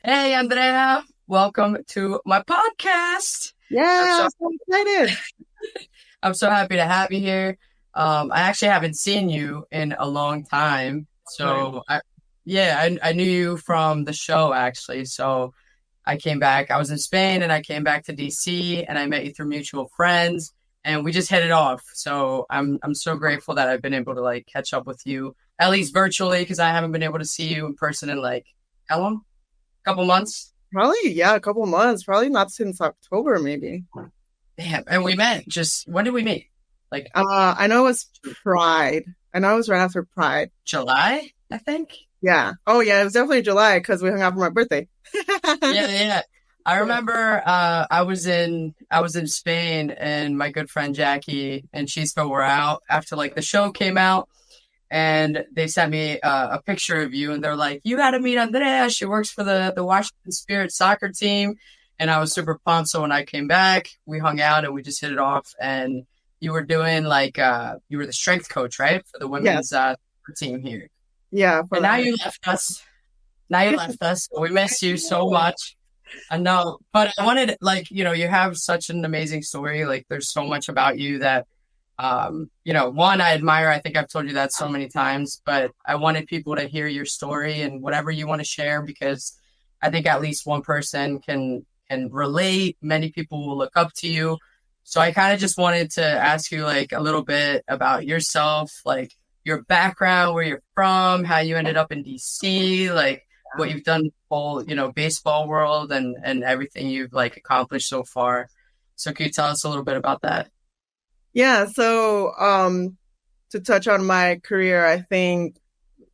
Hey, Andrea. Welcome to my podcast. Yeah, I'm so excited. I'm so happy to have you here. I actually haven't seen you in a long time. Right. I knew you from the show actually. So I came back. I was in Spain and I came back to DC and I met you through mutual friends and we just hit it off. So I'm so grateful that I've been able to like catch up with you at least virtually because I haven't been able to see you in person in like how long? Couple months. Probably, yeah, a couple months. Probably not since October, maybe. Damn. And we met just when did we meet? Like I know it was Pride. I know it was right after Pride. July, I think. Yeah. Oh, yeah, it was definitely July because we hung out for my birthday. Yeah. I remember I was in Spain and my good friend Jackie and she still were out after like the show came out and they sent me a picture of you and they're like, you got to meet Andrea. She works for the Washington Spirit soccer team. And I was super pumped. So when I came back, we hung out and we just hit it off. And you were doing like you were the strength coach, right? For the Yes. women's team here. Yeah. And now you left us. Now you left us. We miss you so much. I know, but I wanted like, you have such an amazing story. Like there's so much about you that one, I admire. I think I've told you that so many times, but I wanted people to hear your story and whatever you want to share because I think at least one person can relate. Many people will look up to you. So I kind of just wanted to ask you like a little bit about yourself, like your background, where you're from, how you ended up in DC, like what you've done whole, baseball world and everything you've like accomplished so far. So can you tell us a little bit about that? Yeah. So, to touch on my career, I think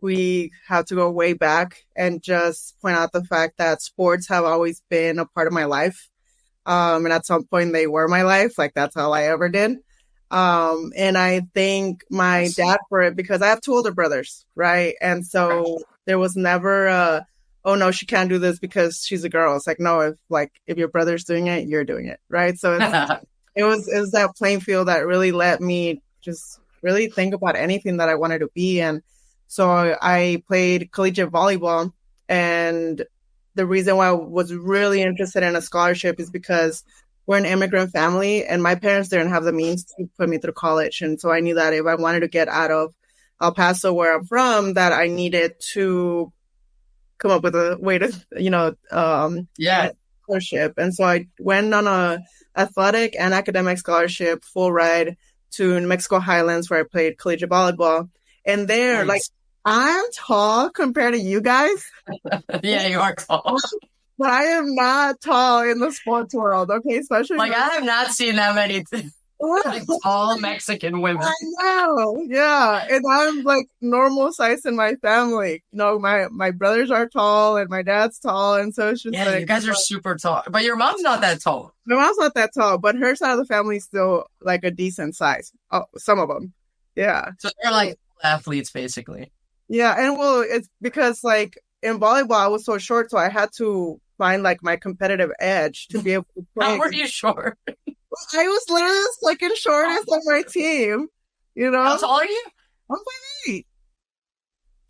we have to go way back and just point out the fact that sports have always been a part of my life. And at some point they were my life. Like that's all I ever did. And I thank my dad for it because I have two older brothers, right? And so there was never oh no, she can't do this because she's a girl. It's like, no, if your brother's doing it, you're doing it, right? So it was that playing field that really let me just really think about anything that I wanted to be. And so I played collegiate volleyball. And the reason why I was really interested in a scholarship is because we're an immigrant family and my parents didn't have the means to put me through college. And so I knew that if I wanted to get out of El Paso, where I'm from, that I needed to come up with a way to, Yeah. scholarship. And so I went on a athletic and academic scholarship, full ride to New Mexico Highlands, where I played collegiate volleyball. And there, like, Nice. I'm tall compared to you guys, Yeah, you are tall. but I am not tall in the sports world. Okay, especially Like I have not seen that many like tall Mexican women. I know, yeah, and I'm like normal size in my family. My brothers are tall and my dad's tall, and so it's just Yeah, you like guys are super tall. But your mom's not that tall. my mom's not that tall, but her side of the family is still like a decent size. Oh, some of them, yeah, So they're like athletes basically. yeah, and well, it's because like in volleyball I was so short, so I had to find like my competitive edge to be able to How play. were you short? I was literally the second shortest on my team. You How know, tall are you? I'm 5'8".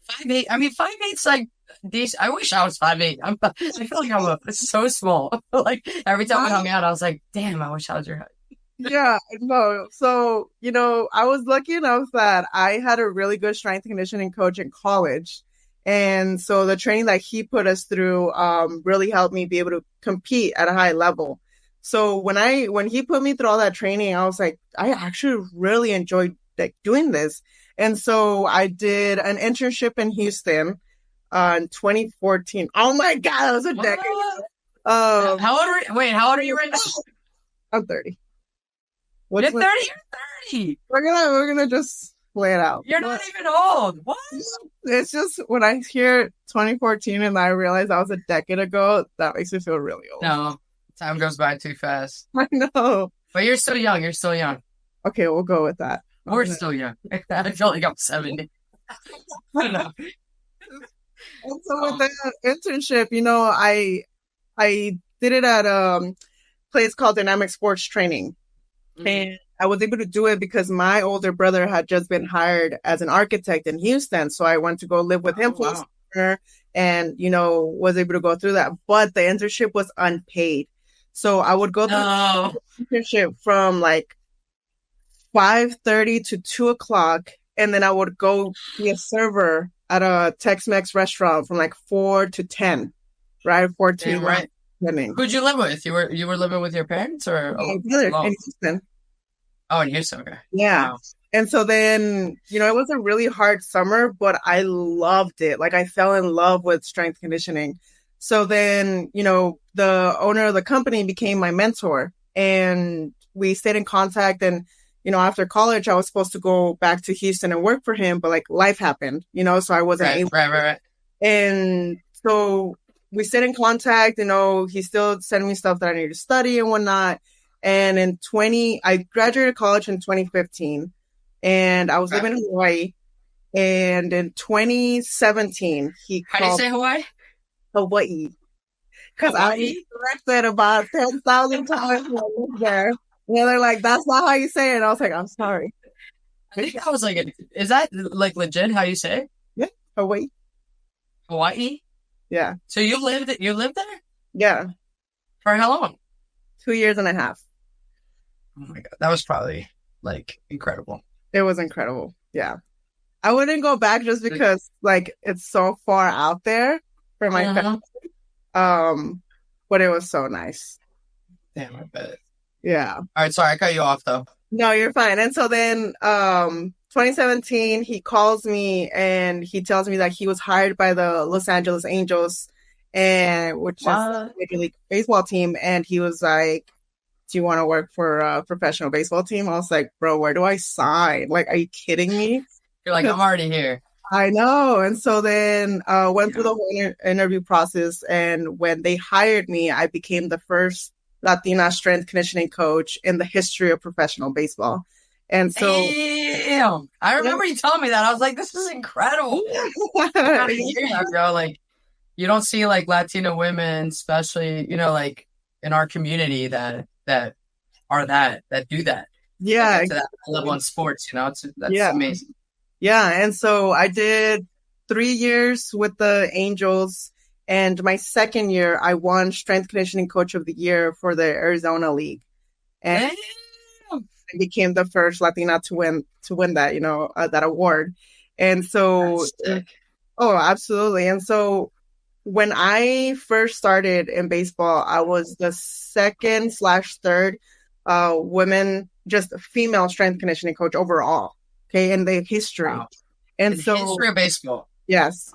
5'8". I mean 5'8's like decent. I wish I was 5'8". I feel like so small. Like every time we hung out, I was like, damn, I wish I was your height. Yeah, no. So, I was lucky enough that I had a really good strength and conditioning coach in college. And so the training that he put us through really helped me be able to compete at a high level. So when he put me through all that training, I was like, I actually really enjoyed like doing this. And so I did an internship in Houston in 2014. Oh my God, that was a decade. How old are you? Wait, how old are you right now? I'm 30. You're What's 30, you're 30. we're gonna just lay it out. You're not even old. What? It's just when I hear 2014 and I realize that was a decade ago, that makes me feel really old. No, time goes by too fast. I know. But you're still young. You're still young. Okay, we'll go with that. We're still young. I feel like I'm 70. I don't know. And so with the internship, I did it at a place called Dynamic Sports Training. Mhm. And I was able to do it because my older brother had just been hired as an architect in Houston. So I went to go live with him Oh, for a wow. summer and, was able to go through that. But the internship was unpaid. So I would go through No. the internship from like 5:30 to 2 o'clock. And then I would go be a server at a Tex-Mex restaurant from like 4 to 10, right? 4 to Damn right. 11. Who'd you live with? You were living with your parents or My brother alone? in Houston. Oh, in Houston. Okay. Yeah. Wow. And so then, it was a really hard summer, but I loved it. Like I fell in love with strength conditioning. So then, the owner of the company became my mentor and we stayed in contact. And, after college, I was supposed to go back to Houston and work for him, but like life happened, so I wasn't Right, able. right. And so we stayed in contact, he still sent me stuff that I needed to study and whatnot. And I graduated college in 2015 and I was Okay. living in Hawaii. And in 2017, he How do you called say Hawaii? Hawaii because I Hawaii? corrected about 10,000 times when I was there. And they're like, that's not how you say it. And I was like, I'm sorry. I think I was like, is that like legit how you say it? Yeah, Hawaii. Hawaii? Yeah. So you lived there? Yeah. For how long? 2 years and a half. Oh my God. That was probably like incredible. It was incredible. Yeah. I wouldn't go back just because like it's so far out there for my family. But it was so nice. Damn, I bet. Yeah. All right, sorry, I cut you off though. No, you're fine. And so then 2017 he calls me and he tells me that he was hired by the Los Angeles Angels and which is a Major League Baseball team, and he was like, do you want to work for a professional baseball team? I was like, bro, where do I sign? Like, are you kidding me? You're like, I'm already here. I know. And so then went through the whole interview process. And when they hired me, I became the first Latina strength conditioning coach in the history of professional baseball. And so, damn, I remember you telling me that. I was like, this is incredible. I gotta hear you, bro. Like, you don't see like Latina women, especially, like in our community that do that. Yeah. To that level in sports, that's amazing. Yeah. And so I did 3 years with the Angels. And my second year, I won Strength Conditioning Coach of the Year for the Arizona League. And I became the first Latina to win that, that award. And so, oh, absolutely. And so when I first started in baseball, I was the second/third women, just female strength conditioning coach overall. Okay. In the history. Wow. And in the history of baseball. Yes.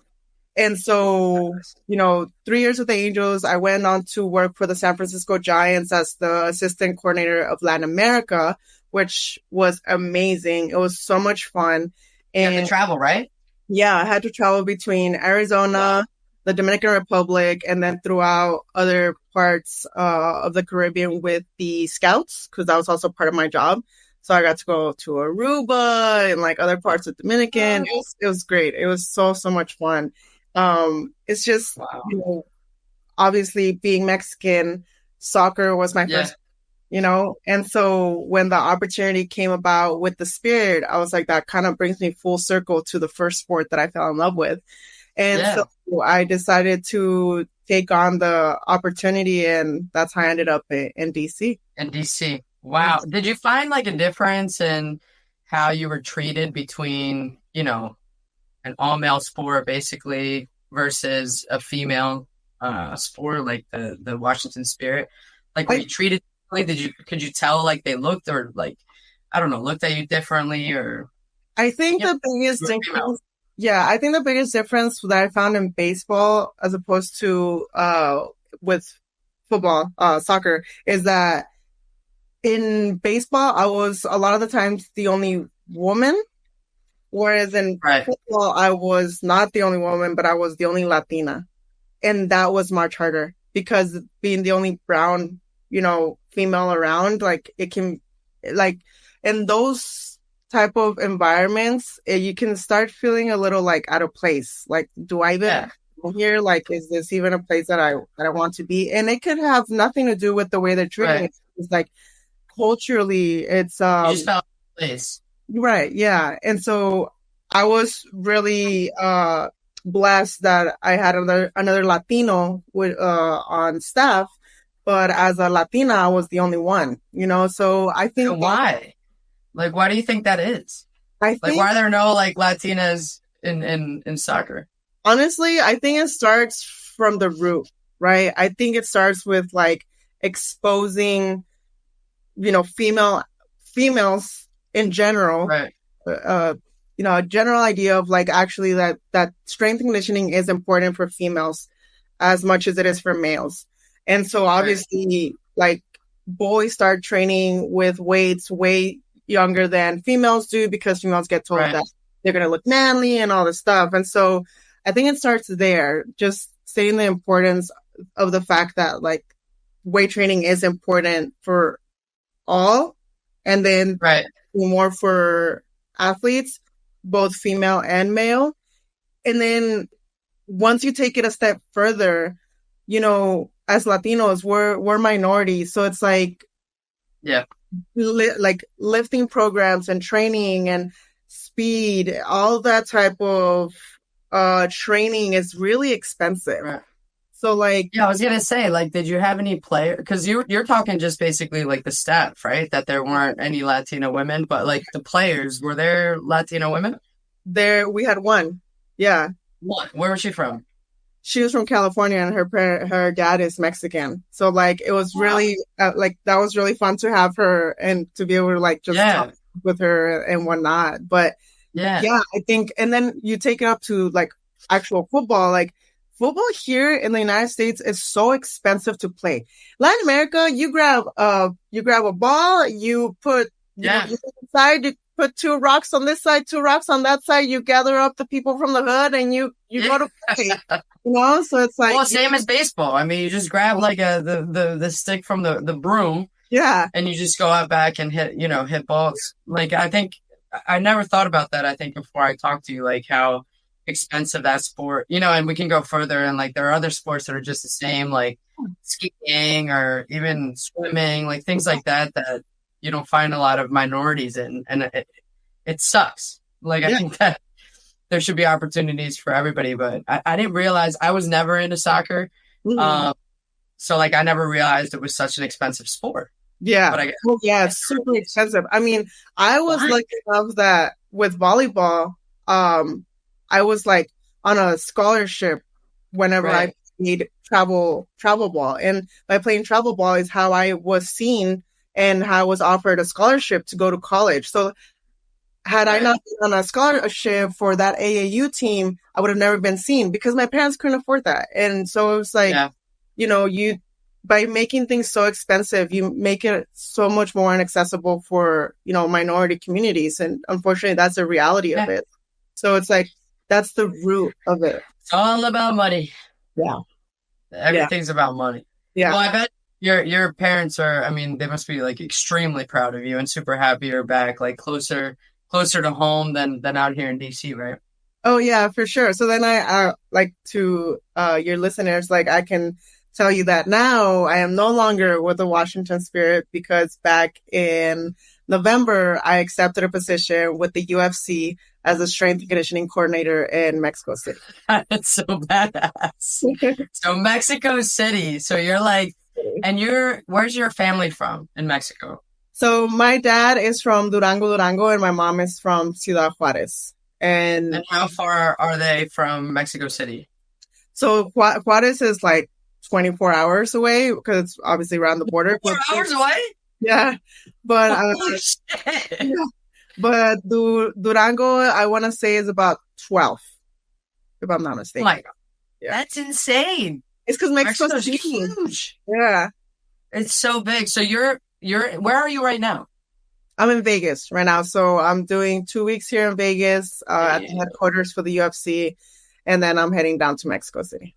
And so, 3 years with the Angels, I went on to work for the San Francisco Giants as the assistant coordinator of Latin America, which was amazing. It was so much fun. And you had to travel, right? Yeah, I had to travel between Arizona, the Dominican Republic, and then throughout other parts of the Caribbean with the Scouts, because that was also part of my job. So I got to go to Aruba and like other parts of Dominican. It was great. It was so much fun. It's just, obviously being Mexican, soccer was my first, and so when the opportunity came about with the Spirit, I was like, that kind of brings me full circle to the first sport that I fell in love with. And so I decided to take on the opportunity, and that's how I ended up in DC. In DC. Wow. Did you find like a difference in how you were treated between, an all-male sport basically versus a female sport like the Washington Spirit? Like, were you treated differently? Could you tell like they looked or like, I don't know, looked at you differently? Or I think the biggest difference, I think the biggest difference that I found in baseball as opposed to with football, soccer, is that in baseball, I was a lot of the times the only woman, whereas in football, I was not the only woman, but I was the only Latina. And that was much harder because being the only brown, female around, like it can, like in those type of environments, you can start feeling a little like out of place. Like, do I even here? Like, is this even a place that I want to be? And it could have nothing to do with the way they're treating it. It's like, culturally, it's you just felt place. Right, yeah. And so I was really blessed that I had another Latino with on staff, but as a Latina, I was the only one, you know. So I So think why? Like, why do you think that is? I Like, think why are there no like Latinas in soccer? honestly, I think it starts from the root, right? I think it starts with like exposing, you know, females in general, Right. uh, you know, a general idea of like actually that strength and conditioning is important for females as much as it is for males. And so Right. obviously, like boys start training with weights way younger than females do because females get told Right. that they're going to look manly and all this stuff. And so I think it starts there, just stating the importance of the fact that like weight training is important for all, and then Right. more for athletes, both female and male. And then once you take it a step further, you know, as Latinos, we're minorities, so it's like Yeah. like lifting programs and training and speed, all that type of training is really expensive. Right. So like Yeah, I was gonna say, like, did you have any player? Because you're talking just basically like the staff, right? That there weren't any Latina women, but like the players, were there Latina women? there we had one. Yeah. What? Where was she from? She was from California and her dad is Mexican. So like it was Wow. really like that was really fun to have her and to be able to like just talk Yeah. with her and whatnot. But Yeah. yeah, I think, and then you take it up to like actual football. Like football here in the United States is so expensive to play. Latin America, you grab a ball, you put Yeah. you inside, you put two rocks on this side, two rocks on that side. You gather up the people from the hood, and you go Yeah. to play. You know, so it's like Well, same as baseball. I mean, you just grab like the stick from the broom yeah, and you just go out back and hit, hit balls. Like I think I never thought about that, I think, before I talked to you, like how expensive that sport, and we can go further and like there are other sports that are just the same, like skiing or even swimming, like things like that you don't find a lot of minorities in. And it sucks. Like I yeah. think that there should be opportunities for everybody, but I didn't realize I was never into soccer. Mhm. Um, so like I never realized it was such an expensive sport. Yeah. But I guess Well, yeah, it's super expensive. I mean, I was why? lucky enough that with volleyball, I was like on a scholarship whenever I Right. played travel ball. And by playing travel ball is how I was seen and how I was offered a scholarship to go to college. So had I Right. not been on a scholarship for that AAU team, I would have never been seen because my parents couldn't afford that. And so it was like, Yeah. you know, you by making things so expensive, you make it so much more inaccessible for, you know, minority communities. And unfortunately, that's the reality of Yeah. it. So it's like, that's the root of it. It's all about money. Yeah. Yeah. Everything's about money. Well, Yeah. I bet your parents are, I mean, they must be like extremely proud of you and super happy you're back, like closer to home than out here in DC, right? Oh, yeah, for sure. So then I like to your listeners, like I can tell you that now I am no longer with the Washington Spirit because back in November, I accepted a position with the UFC as a strength and conditioning coordinator in Mexico City. That's so badass. So Mexico City. So you're like, and where's your family from in Mexico? So my dad is from Durango, and my mom is from Ciudad Juarez. And And how far are they from Mexico City? so Juarez is like 24 hours away because it's obviously around the border. 4 hours away? Yeah, but Holy shit. yeah. But Durango, I want to say is about 12, if I'm not Oh mistaken. my God. Yeah, That's insane. it's because Mexico Mexico's City. huge. Yeah, It's so big. So you're where are you right now? I'm in Vegas right now, so I'm doing 2 weeks here in Vegas at the Yeah. headquarters for the UFC, and then I'm heading down to Mexico City.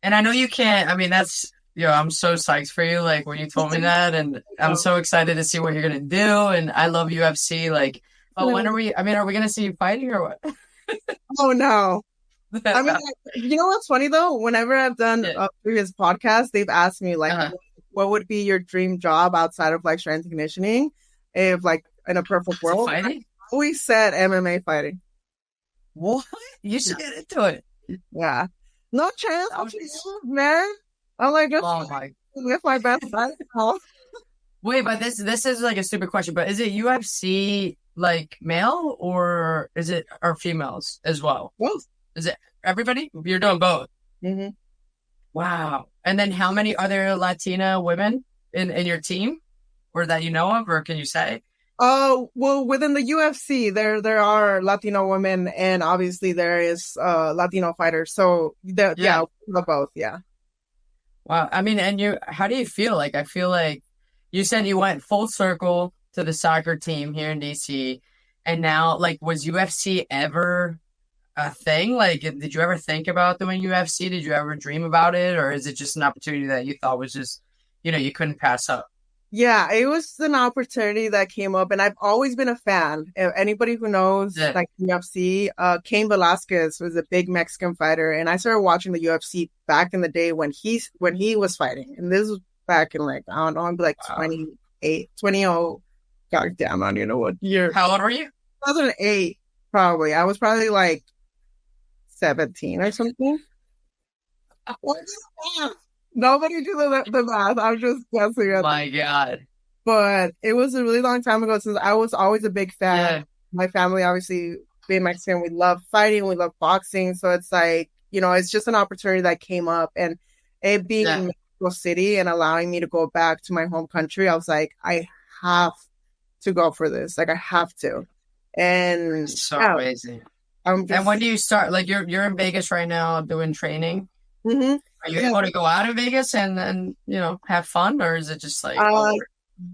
And I know you can't, I mean, I'm so psyched for you, like when you told me that, and I'm so excited to see what you're gonna do. And I love UFC. Like, oh, when are we gonna see you fighting or what? Oh no. I mean, you know what's funny though? Whenever I've done Yeah. previous podcasts, they've asked me like, Uh-huh. what would be your dream job outside of like strength and conditioning, if like in a perfect Is it world? I fighting? always said MMA fighting. What? You should get into it. Yeah. No chance That to was, you, man. I'm like, just oh my. with my best friend. Oh, Wait, but this is like a stupid question, but is it UFC like male or is it or females as well? both. Is it everybody? You're doing both. Mm-hmm. Wow. And then how many other Latina women in your team or that you know of, or can you say? Oh, well, within the UFC, there are Latino women, and obviously there is Latino fighters. So Yeah. the both, yeah. Wow. I mean, and you, how do you feel? Like, I feel like you said you went full circle to the soccer team here in DC, and now, like, was UFC ever a thing? Like, did you ever think about doing UFC? Did you ever dream about it, or is it just an opportunity that you thought was just, you couldn't pass up? Yeah, it was an opportunity that came up, and I've always been a fan. Anybody who knows Yeah. like UFC, Cain Velasquez was a big Mexican fighter, and I started watching the UFC back in the day when he was fighting, and this was back in like I don't know, I'm like Wow. 28, 20. Oh, God damn, I don't even know what year. How old were you? 2008, probably. I was probably like 17 or something. What is that? Nobody do the math. I'm just guessing at My God. but it was a really long time ago since I was always a big fan. Yeah. My family, obviously, being Mexican, we love fighting, we love boxing. So it's like, it's just an opportunity that came up. And it being in Yeah. Mexico City and allowing me to go back to my home country, I was like, I have to go for this. Like, I have to. And So yeah, amazing. I'm And when just, do you start? Like you're in Vegas right now doing training. mhm. Are you Yeah. able to go out of Vegas and then, have fun, or is it just like Uh, over?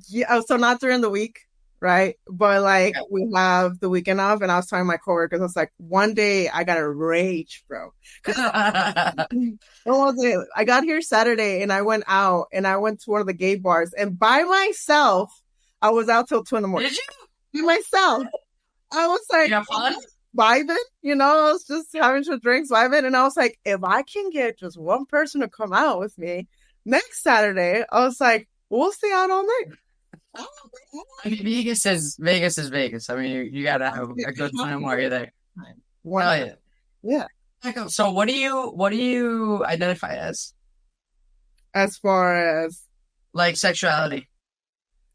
Yeah, so not during the week, right? But like we have the weekend off, and I was telling my coworkers, I was like, one day I gotta rage, bro. What was it? I got here Saturday, and I went out, and I went to one of the gay bars, and by myself, I was out till 2 in the morning. Did you? By myself, I was You like have fun? vibing, I was just having some drinks, vibing, and I was like, if I can get just one person to come out with me next Saturday, I was like, we'll stay out all night. I mean, Vegas is Vegas. I mean, you gotta have a good time while you're there. One Hell time. yeah. Yeah. So what do you identify as? As far as Like sexuality?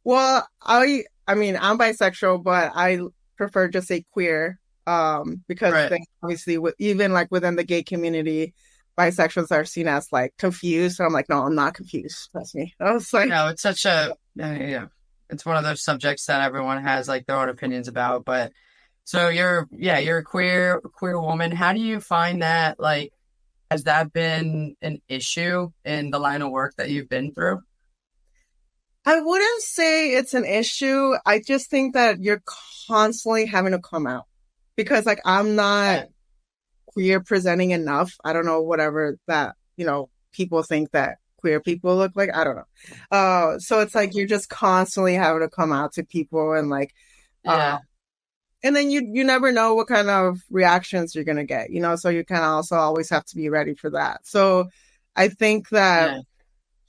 well, I mean I'm bisexual, but I prefer just say queer. Because Right. they, obviously with even like within the gay community, bisexuals are seen as like confused. So I'm like, no, I'm not confused. Trust me. I was like, No, it's such a yeah. It's one of those subjects that everyone has like their own opinions about. But so you're a queer woman. How do you find that? Like, has that been an issue in the line of work that you've been through? I wouldn't say it's an issue. I just think that you're constantly having to come out because like I'm not queer presenting enough. I don't know, whatever that, people think that queer people look like. I don't know. So it's like you're just constantly having to come out to people and like, uh, Yeah, and then you never know what kind of reactions you're gonna get, so you kind of also always have to be ready for that. So I think that yeah,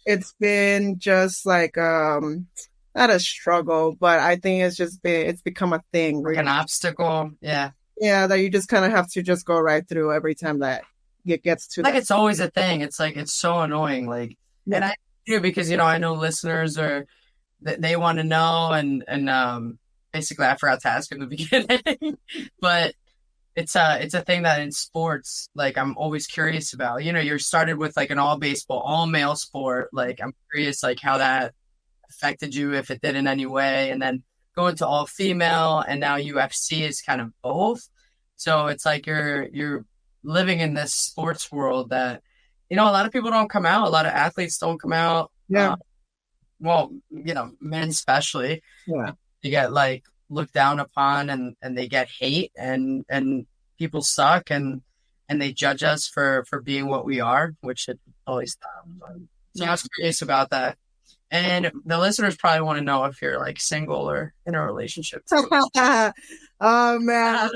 it's been just like not a struggle, but I think it's become a thing where like an obstacle. Yeah, yeah, that you just kind of have to just go right through every time that it gets to like that. it's always a thing. It's like it's so annoying. Like, Yeah. and I do because I know listeners are they want to know and basically I forgot to ask in the beginning, but it's a thing that in sports, like I'm always curious about. You're started with like an all baseball, all male sport. Like I'm curious like how that affected you, if it did in any way, and then going to all female and now UFC is kind of both. So it's like you're living in this sports world that, a lot of people don't come out, a lot of athletes don't come out. Yeah. Well, men especially, Yeah. they get like looked down upon and they get hate and people suck and they judge us for being what we are, which should always stop. So I was curious about that. And the listeners probably want to know if you're like single or in a relationship too. Oh man,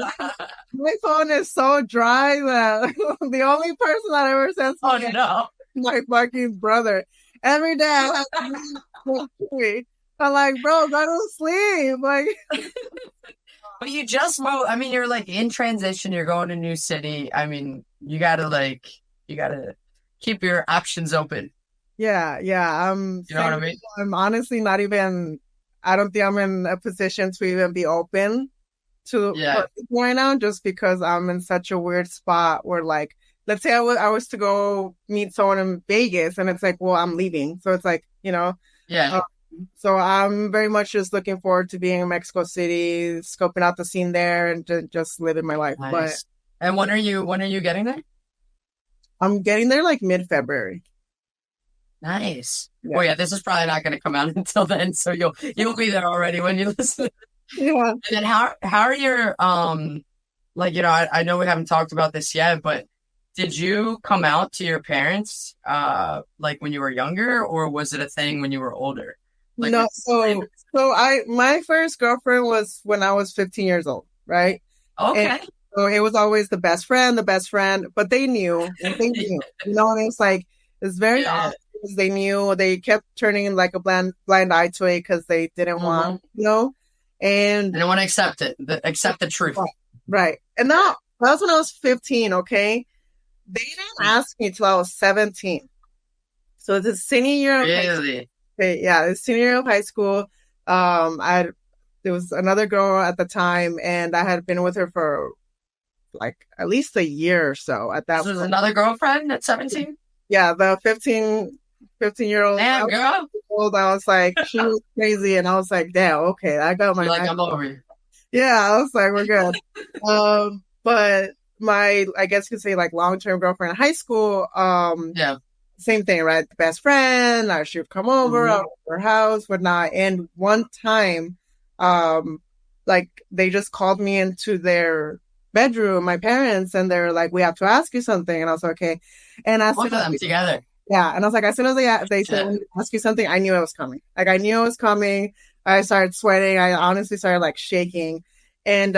my phone is so dry that the only person that ever sends Oh me is no. my fucking brother. Every day I have to I'm like, bro, go to sleep. Like But you just moved. I mean, you're like in transition. You're going to a new city. I mean, you gotta keep your options open. Yeah, yeah. You know what I mean? I'm honestly not even, I don't think I'm in a position to even be open to Yeah, for right now, just because I'm in such a weird spot where, like, let's say I was to go meet someone in Vegas, and it's like, well, I'm leaving. So it's like, yeah, uh, so I'm very much just looking forward to being in Mexico City, scoping out the scene there, and just living my life. But nice. And when are you getting there? I'm getting there like mid-February. Nice. Yeah. Well, yeah, this is probably not going to come out until then, so you'll be there already when you listen. Yeah. And then how are your like I know we haven't talked about this yet, but did you come out to your parents like when you were younger, or was it a thing when you were older? Like No, my first girlfriend was when I was 15 years old, right? And okay. so it was always the best friend, but they knew, and they knew, and it's like, it's very Yeah. obvious. They knew, they kept turning like a blind eye to it because they didn't Mm-hmm. want, and I don't want to accept it. Accept the truth. right. And that was when I was 15, okay? They didn't ask me till I was 17. So the senior year of high school. Really? Okay, yeah, the senior year of high school. There was another girl at the time, and I had been with her for like at least a year or so at that This was point. another girlfriend at 17? Yeah, the 15-year-old. Damn, girl. I was like, she was crazy, and I was like, damn, okay, I got my You're like, man. I'm over you. Yeah, I was like, we're good. But my, I guess you could say, like, long-term girlfriend in high school, Yeah. same thing, right? The best friend, she would come over, Mm-hmm. her house, whatnot. And one time, like, they just called me into their bedroom, my parents, and they're like, we have to ask you something. And I was like, okay. And as Both soon of as them together. yeah, and I was like, as soon as they said, Yeah. we need to ask you something, I knew it was coming. Like, I knew it was coming. I started sweating. I honestly started like shaking. And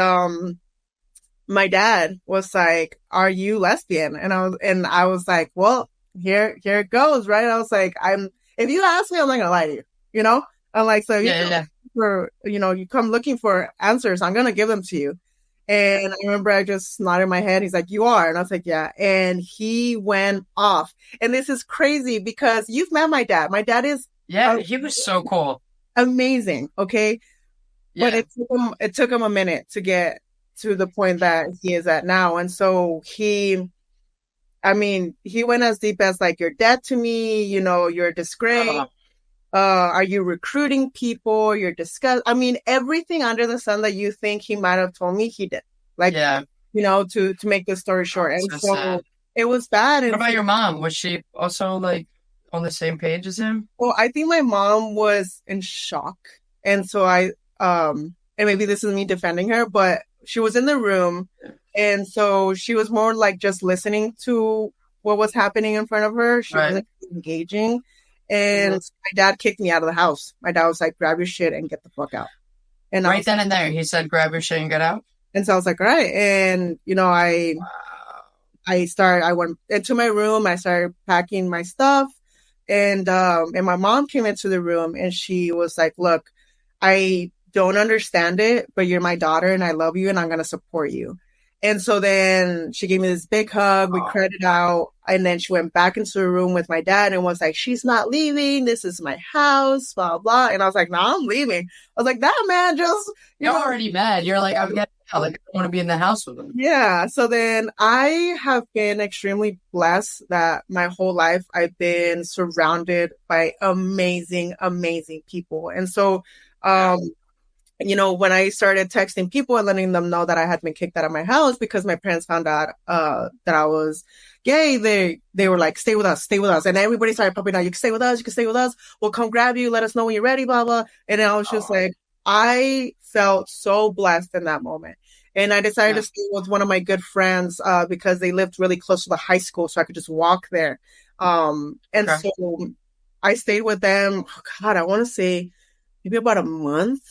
my dad was like, "Are you lesbian?" And I was like, "Well, here it goes, right?" I was like, If you ask me, I'm not gonna lie to you, you know. I'm like, so if you Yeah, yeah. you come looking for answers, I'm gonna give them to you. And I remember I just nodded my head. He's like, "You are," and I was like, "Yeah." And he went off. And this is crazy because you've met my dad. My dad is Yeah, he was so cool. amazing, okay? But Yeah. it took him a minute to get to the point that he is at now. And so he went as deep as like, "You're dead to me, you're a disgrace. Oh, Are you recruiting people? You're disgust." I mean, everything under the sun that you think he might have told me, he did. Like, yeah. to make the story short. And So so sad. it was bad. What And about your mom? Was she also like on the same page as him? well, I think my mom was in shock. And so and maybe this is me defending her, but she was in the room. And so she was more like just listening to what was happening in front of her. She Right. wasn't engaging. And my dad kicked me out of the house. My dad was like, "Grab your shit and get the fuck out." And Right then and there, he said, "Grab your shit and get out." so I was like, "All right." And, Wow. I went into my room. I started packing my stuff. And my mom came into the room and she was like, "Look, I don't understand it, but you're my daughter and I love you and I'm going to support you." And so then she gave me this big hug. We Oh, cried it out. And then she went back into the room with my dad and was like, "She's not leaving. This is my house, blah, blah." And I was like, "No, I'm leaving." I was like, "That man just, you're already mad. You're like, I'm getting out. Like, I don't want to be in the house with him. yeah." So then I have been extremely blessed that my whole life I've been surrounded by amazing, amazing people. And so, when I started texting people and letting them know that I had been kicked out of my house because my parents found out that I was gay, they were like, "Stay with us, stay with us." And everybody started popping out, "You can stay with us, you can stay with us. We'll come grab you. Let us know when you're ready, blah, blah." And I was just like, I felt so blessed in that moment. And I decided to stay with one of my good friends because they lived really close to the high school, so I could just walk there. So I stayed with them. Oh, God, I want to say maybe about a month.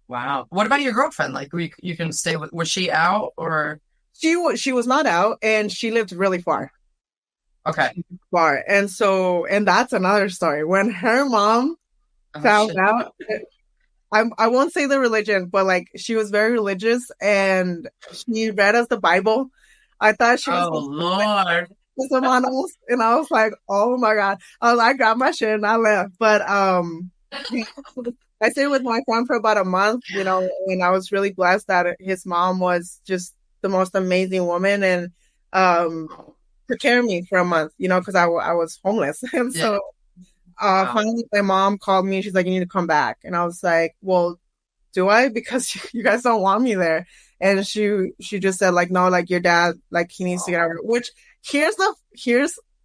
Wow. What about your girlfriend? Like, you can stay with, was she out or? She was not out, and she lived really far. Okay. And that's another story. When her mom found out, I won't say the religion, but like she was very religious and she read us the Bible. I thought she was Oh Lord. someone else, and I was like, oh my God. I grabbed my shit and I left. But I stayed with my friend for about a month, and I was really blessed that his mom was just the most amazing woman and um took care of me for a month, because I was homeless. And Yeah. so Wow. finally my mom called me and she's like, you need to come back. And I was like, well, do I? Because you guys don't want me there. And she just said like, no, like your dad, like he needs to get out. Which here's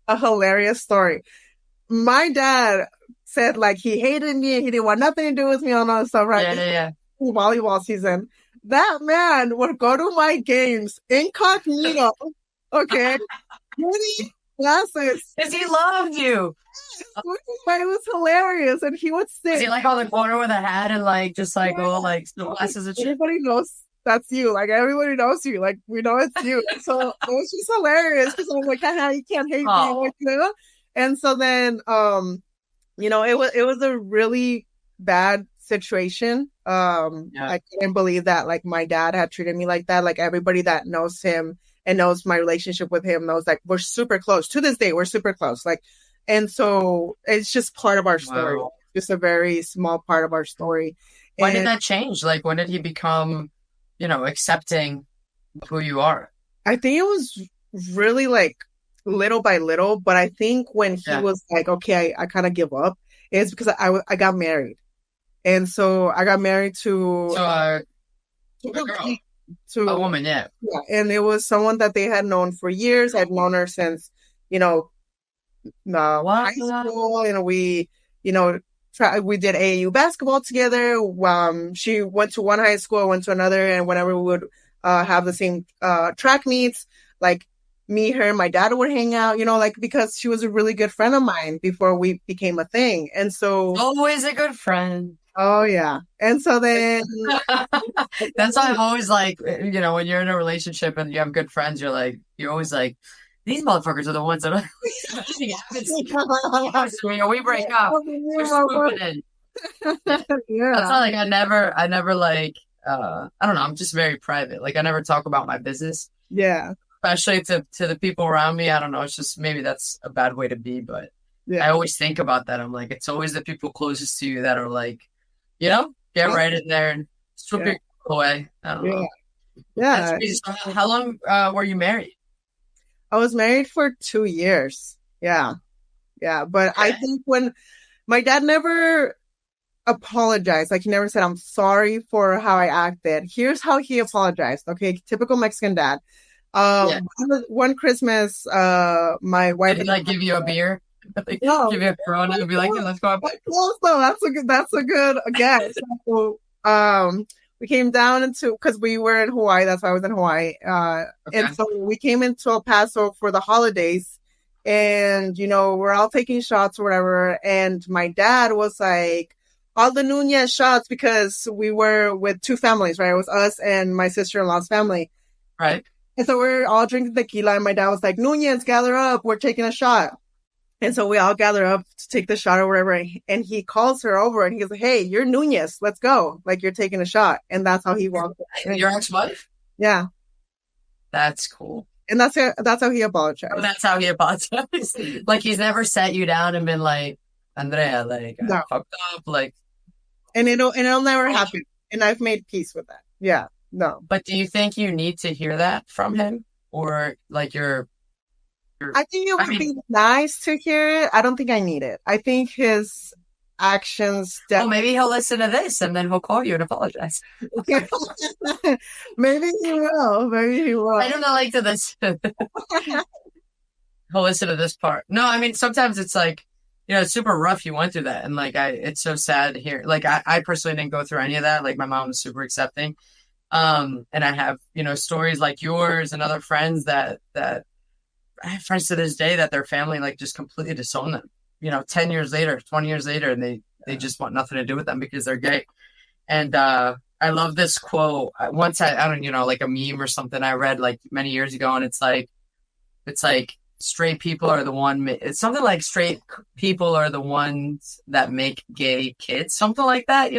a hilarious story. My dad said like he hated me and he didn't want nothing to do with me and all that stuff, right? Yeah, yeah, yeah. Volleyball season. That man would go to my games incognito. Okay. Really glasses. Because he loved you. It was hilarious. And he would Is sit. he like on the corner with a hat and like just like go like glasses and shit? Everybody knows that's you. Like everybody knows you. Like we know it's you. So it was just hilarious because I'm like, haha, you can't hate me. Oh, Like. And so then it was a really bad situation. yeah. I couldn't believe that like my dad had treated me like that. Like everybody that knows him and knows my relationship with him knows like we're super close. To this day, we're super close. Like, and so it's just part of our story. Wow. Just a very small part of our story. When did And that change? Like, when did he become, accepting of who you are? I think it was really like little by little, but I think when he Yeah. was like, okay, I kind of give up, it's because I got married. And so I got married to So, a girl, to a woman, yeah. yeah, and it was someone that they had known for years. I'd known her since, you know, What? high school, and you know, we did AAU basketball together. She went to one high school, I went to another, and whenever we would have the same track meets, like me, her, and my dad would hang out, like because she was a really good friend of mine before we became a thing. And so, Always a good friend. oh yeah, and so then, That's why I'm always like, when you're in a relationship and you have good friends, you're always like, these motherfuckers are the ones that are anything happens to me or we break up. They're swooping in. Yeah. That's yeah, why, like, I never like, I don't know. I'm just very private. Like, I never talk about my business, yeah, especially to the people around me. I don't know. It's just maybe that's a bad way to be, but I yeah, always think about that. I'm like, it's always the people closest to you that are like, get right in there and swoop yeah, your away. I don't yeah, know. That's yeah. crazy. So how long were you married? I was married for 2 years. Yeah, yeah, but I Okay. think when my dad never apologized. Like he never said, I'm sorry for how I acted. Here's how he apologized. Okay, typical Mexican dad. Yeah. One Christmas, my wife Did he and like give you a beer? Like, no, give you a Corona and be like, yeah, let's go out. close though. That's a good guess. So, we came down into because we were in Hawaii. That's why I was in Hawaii. And Okay. so we came into El Paso for the holidays, and we're all taking shots or whatever. And my dad was like, all the Nuñez shots because we were with two families, right? It was us and my sister-in-law's family. Right. And so we're all drinking tequila, and my dad was like, Nuñez, gather up. We're taking a shot. And so we all gather up to take the shot or whatever. And he calls her over and he's like, hey, you're Nuñez. Let's go. Like, you're taking a shot. And that's how he walked in. Your ex-wife? Yeah. That's cool. And that's how he Oh, apologized. that's how he apologized. Like he's never sat you down and been like, Andrea, like I No. fucked up, like. And it'll never happen. And I've made peace with that. Yeah. No. But do you think you need to hear that from him, or like I think it I would mean, be nice to hear it. I don't think I need it. I think his actions well, maybe he'll listen to this and then he'll call you and apologize. maybe he will. Maybe he I will. don't know, like to this. He'll listen to this part. No, I mean sometimes it's like, it's super rough. You went through that, and like it's so sad to hear. Like I personally didn't go through any of that. Like my mom was super accepting. And I have stories like yours and other friends that I have friends to this day that their family like just completely disown them. 10 years later, 20 years later, and they just want nothing to do with them because they're gay. And I love this quote. Once I don't like a meme or something I read like many years ago, and it's like straight people are the one. It's something like straight people are the ones that make gay kids, something like that.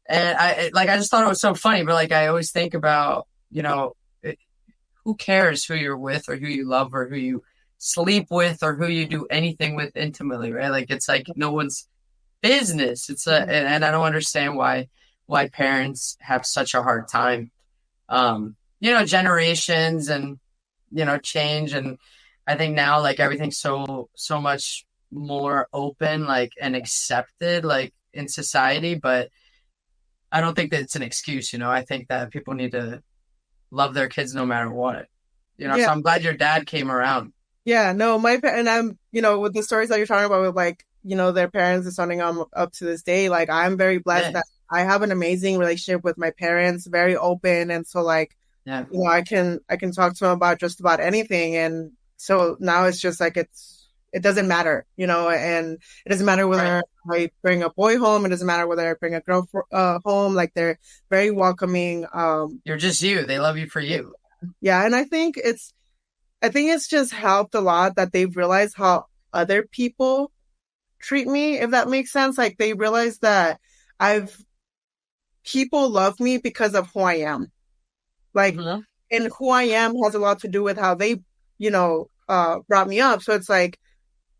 And I just thought it was so funny, but like, I always think about, who cares who you're with or who you love or who you sleep with or who you do anything with intimately, right? Like, it's like no one's business. And I don't understand why parents have such a hard time, generations and, change. And I think now, like, everything's so much more open, like, and accepted, like, in society. But I don't think that it's an excuse, I think that people need to love their kids no matter what, Yeah. so I'm glad your dad came around. Yeah, no, and I'm, with the stories that you're talking about with like, their parents is something I'm up to this day. Like I'm very blessed Yeah. that I have an amazing relationship with my parents, very open. And so like, Yeah. I can talk to them about just about anything. And so now it's just like it doesn't matter, and it doesn't matter Right. whether I bring a boy home, it doesn't matter whether I bring a girl home, like they're very welcoming. You're just you. They love you for you. Yeah, and I think it's just helped a lot that they've realized how other people treat me, if that makes sense. Like they realize that I've people love me because of who I am. Like, Mhm. and who I am has a lot to do with how they, brought me up. So it's like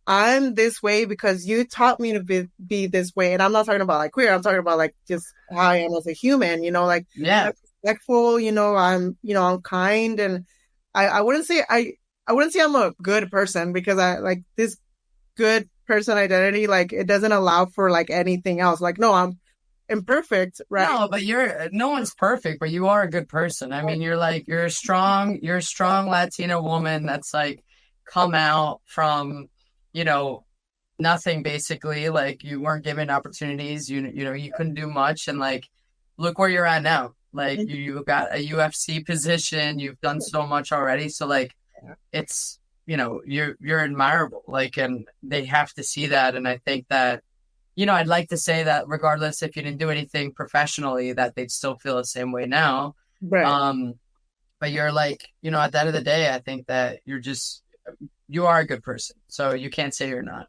I'm this way because you taught me to be this way. And I'm not talking about like queer. I'm talking about like just how I am as a human, like Yeah. I'm respectful, I'm kind. And I wouldn't say I wouldn't say I'm a good person because I like this good person identity, like it doesn't allow for like anything else. Like, no, I'm imperfect, right? No, but no one's perfect, but you are a good person. I mean, you're a strong Latina woman that's like come out from, you know, nothing basically. Like you weren't given opportunities, you couldn't do much, and like look where you're at now. Like you got a UFC position, you've done so much already. So like it's, you're admirable. Like, and they have to see that. And I think that, I'd like to say that regardless if you didn't do anything professionally, that they'd still feel the same way now. Right. Um, but you're like, at the end of the day, I think that you are a good person. So you can't say you're not.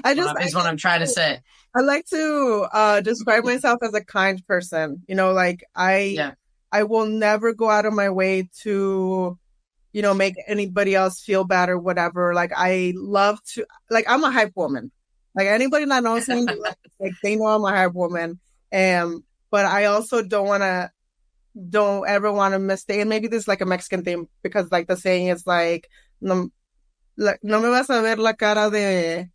I just Is what I'm trying to say. I like to describe myself as a kind person. Like Yeah. I will never go out of my way to make anybody else feel bad or whatever. Like I love to, like I'm a hype woman. Like anybody that knows me, like they know I'm a hype woman. But I also don't ever want to mistake. And maybe this is like a Mexican thing because like the saying is like, no, no me vas a ver la cara de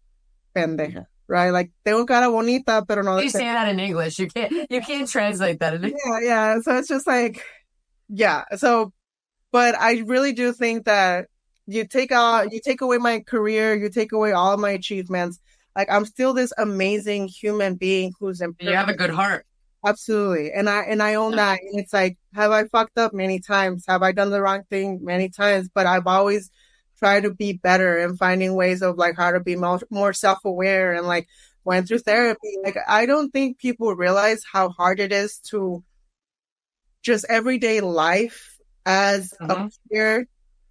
pendeja, right? Like tengo cara bonita, pero no de You say pendeja. that in English. You can't translate that in Yeah, yeah. So it's just like, yeah. So but I really do think that you take away my career, you take away all of my achievements. Like I'm still this amazing human being who's You have a imperfect. good heart. Absolutely. And I own Yeah. that. And it's like, have I fucked up many times? Have I done the wrong thing many times? But I've always tried to be better and finding ways of like how to be more self-aware and like went through therapy. Like I don't think people realize how hard it is to just everyday life as a Mhm. queer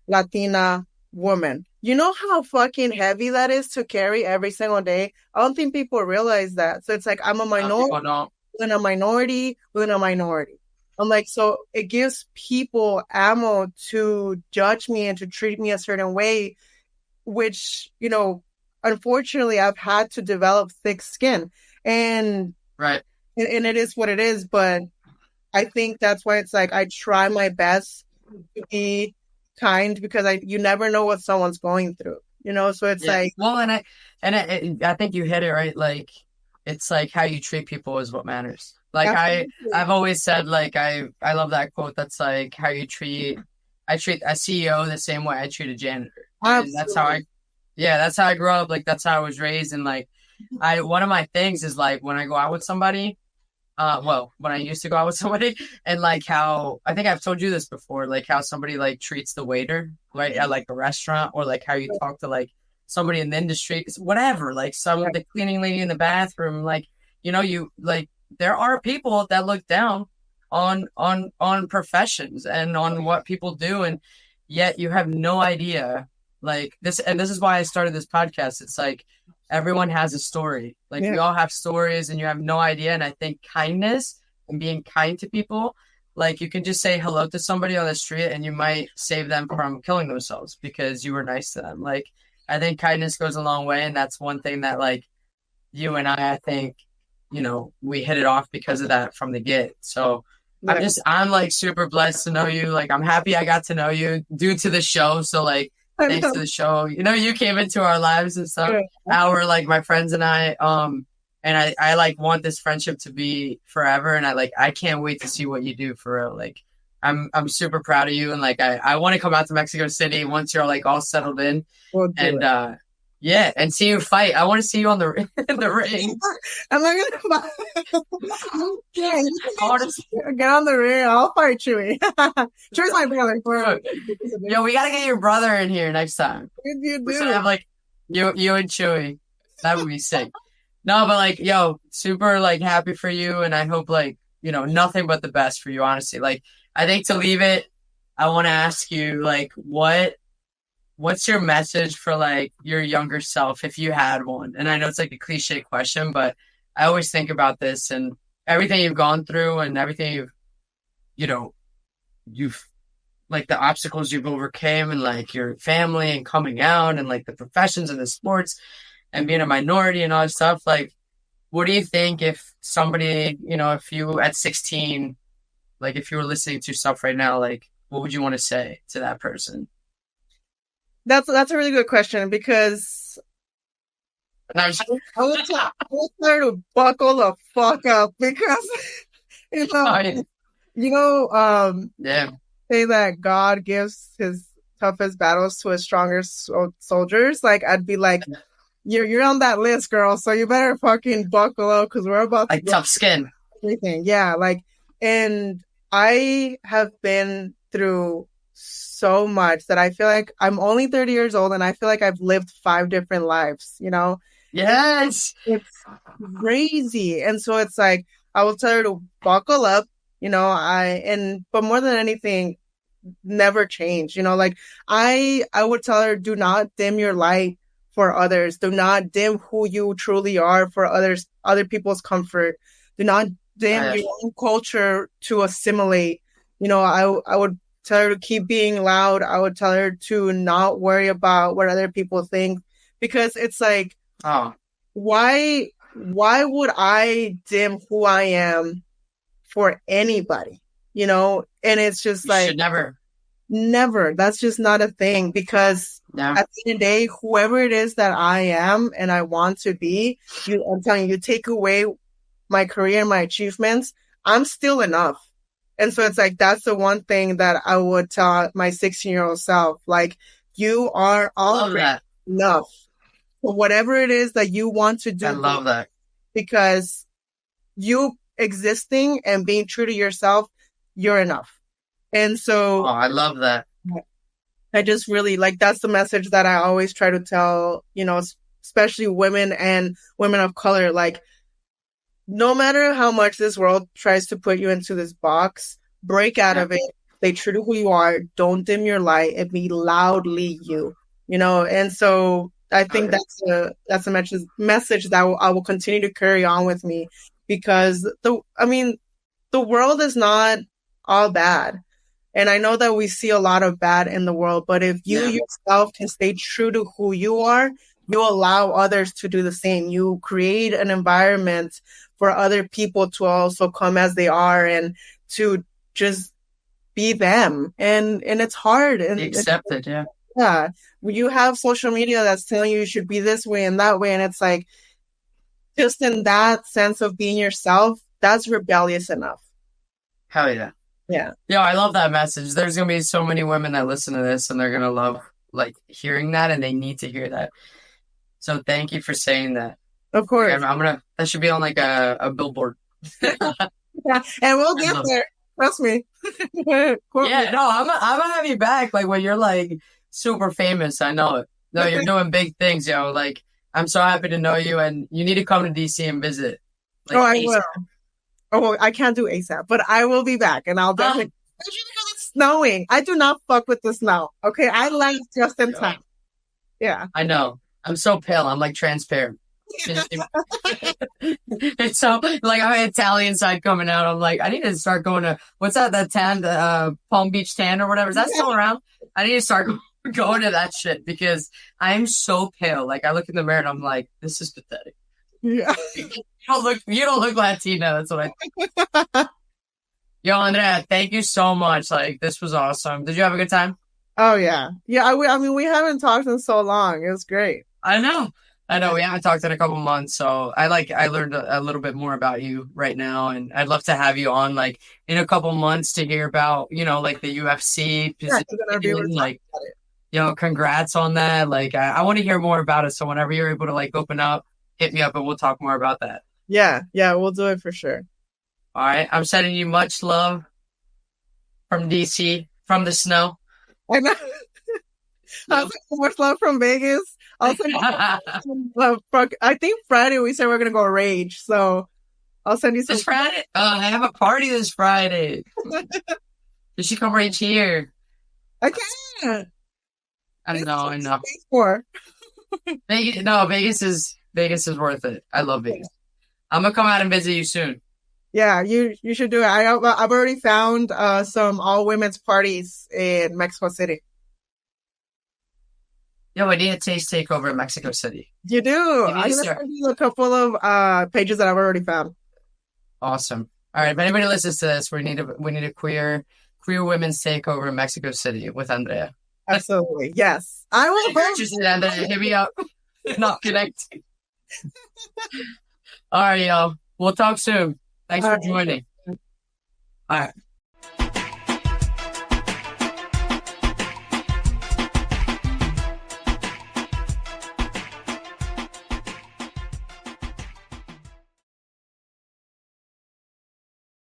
Latina woman. You know how fucking heavy that is to carry every single day? I don't think people realize that. So it's like I'm a minority People don't. within a minority within a minority. I'm like, so it gives people ammo to judge me and to treat me a certain way, which, unfortunately I've had to develop thick skin. And Right. and it is what it is, but I think that's why it's like I try my best to be kind because you never know what someone's going through, So it's Yeah. like Well, I think you hit it right. Like, it's like how you treat people is what matters. Like I've absolutely, always said, like I love that quote. That's like how I treat a CEO the same way I treat a janitor, and absolutely, that's how I grew up. Like that's how I was raised, and like one of my things is like when I go out with somebody. Well, when I used to go out with somebody, and like how I think I've told you this before, like how somebody like treats the waiter, right, at like a restaurant, or like how you talk to like somebody in the industry, whatever, like the cleaning lady in the bathroom, like you like there are people that look down on professions and on what people do, and yet you have no idea, like this, and this is why I started this podcast. It's like everyone has a story. Like Yeah. we all have stories and you have no idea. And I think kindness and being kind to people, like you can just say hello to somebody on the street and you might save them from killing themselves because you were nice to them. Like I think kindness goes a long way. And that's one thing that like you and I think, we hit it off because of that from the get. So Yeah. I'm like super blessed to know you. Like I'm happy I got to know you due to the show. So like I thanks to know. the show, you came into our lives and stuff. Yeah. Our like my friends and and I like want this friendship to be forever. And I can't wait to see what you do for real. Like I'm super proud of you. And like I want to come out to Mexico City once you're like all settled in We'll do and it. yeah, and see you fight. I want to see you on the in the ring. I'm not gonna yeah, I want to get on the ring. I'll fight Chewy. Chewy's my brother. Yo, we gotta get your brother in here next time. You We should do. have like you and Chewy. That would be sick. No, but like, yo, super like happy for you, and I hope like nothing but the best for you. Honestly, like I think to leave it, I want to ask you like what's your message for like your younger self if you had one? And I know it's like a cliche question, but I always think about this and everything you've gone through and everything you know, you've like the obstacles you've overcame and like your family and coming out and like the professions and the sports and being a minority and all that stuff. Like, what do you think if somebody, if you at 16, like if you were listening to yourself right now, like what would you want to say to that person? That's a really good question because And I was, I would tell her to buckle the fuck up because you know oh, yeah. you know Yeah. say that God gives his toughest battles to his strongest soldiers. Like I'd be like, you're on that list, girl. So you better fucking buckle up because we're about to Like tough skin. everything. Yeah, like, and I have been through so much that I feel like I'm only 30 years old and I feel like I've lived 5 different lives. Yes. It's crazy. And so it's like, I will tell her to buckle up, but more than anything, never change, like I would tell her, do not dim your light for others. Do not dim who you truly are for other people's comfort. Do not dim your own culture to assimilate. I would tell her to keep being loud. I would tell her to not worry about what other people think because it's like, Oh, why would I dim who I am for anybody? And it's just you like should never. never. That's just not a thing because No. at the end of the day, whoever it is that I am and I want to be, I'm telling you, take away my career and my achievements, I'm still enough. And so it's like, that's the one thing that I would tell my 16-year-old self. Like, you are Love that. enough for whatever it is that you want to do. I love that. Because you existing and being true to yourself, you're enough. And Oh, so I love that. I just really like that's the message that I always try to tell, especially women and women of color. Like, no matter how much this world tries to put you into this box, break out of it. Stay true to who you are. Don't dim your light and be loudly you. And so I think that's a message that I will continue to carry on with me because the world is not all bad. And I know that we see a lot of bad in the world, but if you yourself can stay true to who you are, you allow others to do the same. You create an environment for other people to also come as they are and to just be them. And it's hard. And Be accepted, yeah. yeah. You have social media that's telling you should be this way and that way. And it's like, just in that sense of being yourself, that's rebellious enough. Hell yeah. Yeah. Yo, I love that message. There's gonna be so many women that listen to this and they're gonna love like hearing that and they need to hear that. So thank you for saying that. Of course. Like, that should be on like a billboard. Yeah. And we'll get there. Trust me. Yeah, no, I'm gonna have you back like when you're like super famous. I know it. No, you're doing big things, yo. Like I'm so happy to know you and you need to come to DC and visit. Like, I will. Oh, well, I can't do ASAP, but I will be back and I'll definitely. Especially because it's snowing. I do not fuck with the snow. Okay, I left just in time. Yeah, I know. I'm so pale. I'm like transparent. It's so like I have Italian side coming out. I'm like, I need to start going to what's that tan, Palm Beach tan or whatever. Is that still around? I need to start going to that shit because I'm so pale. Like I look in the mirror and I'm like, this is pathetic. Yeah. You don't look Latina. That's what I. Yo, Andrea, thank you so much. Like this was awesome. Did you have a good time? Oh yeah. Yeah. I mean, we haven't talked in so long. It was great. I know. I know we haven't talked in a couple months, so I learned a little bit more about you right now, and I'd love to have you on like in a couple months to hear about like the UFC Yeah, position, we're gonna be able to talk like about it. congrats on that. Like I want to hear more about it. So whenever you're able to like open up, hit me up and we'll talk more about that. Yeah. Yeah. We'll do it for sure. All right, I'm sending you much love from DC, from the snow. I know. I'll send you much love from Vegas. I'll send you some love. I think Friday we said we're gonna go rage, so I'll send you some. This Friday? I have a party this Friday. You should come right here. I can't. I know, I know. For Vegas, no, Vegas is worth it. I love Vegas. I'm gonna come out and visit you soon. yeah, you should do it. I've already found some all women's parties in Mexico City. Yo, I need a taste takeover in Mexico City. You do. Maybe I'm this gonna year. send you a couple of pages that I've already found. Awesome. All right, if anybody listens to this, we need a queer women's takeover in Mexico City with Andrea. Absolutely, yes. I will. If you're interested, Andrea, hit me up. Not connecting. All right, y'all. We'll talk soon. Thanks for joining. All right.